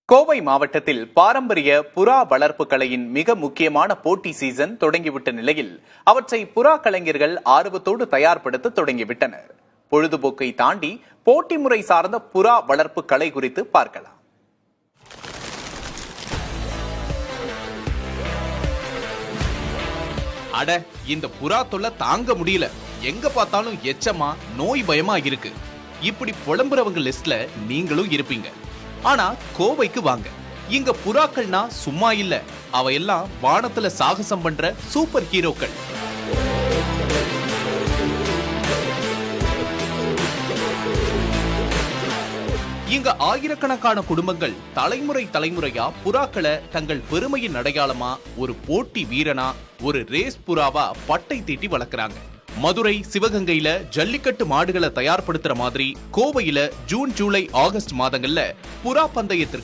கோவை மாவட்டத்தில் பாரம்பரிய புறா வளர்ப்பு கலையின் மிக முக்கியமான போட்டி சீசன் தொடங்கிவிட்ட நிலையில் அவற்றை புறா கலைஞர்கள் ஆர்வத்தோடு தயார்படுத்த தொடங்கிவிட்டனர். பொழுதுபோக்கை தாண்டி போட்டி முறை சார்ந்த புறா வளர்ப்பு கலை குறித்து பார்க்கலாம். அட, இந்த புறா தொல்லை தாங்க முடியல, எங்க பார்த்தாலும் எச்சமா நோய் பயமா இருக்கு. இப்படி புலம்புறவங்க லிஸ்ட்ல நீங்களும் இருப்பீங்க. ஆனா கோவைக்கு வாங்க, இங்க புறாக்கள்னா சும்மா இல்ல, அவையெல்லாம் வானத்துல சாகசம் பண்ற சூப்பர் ஹீரோக்கள். இங்க ஆயிரக்கணக்கான குடும்பங்கள் தலைமுறை தலைமுறையா புறாக்களை தங்கள் பெருமையின் அடையாளமா, ஒரு போட்டி வீரனா, ஒரு ரேஸ் புறாவா பட்டை தீட்டி வளர்க்கறாங்க. மதுரை, சிவகங்கையில ஜல்லிக்கட்டு மாடுகளை தயார்படுத்துற மாதிரி கோவையில ஜூன், ஜூலை, ஆகஸ்ட் மாதங்கள்ல புறா பந்தயத்திற்கு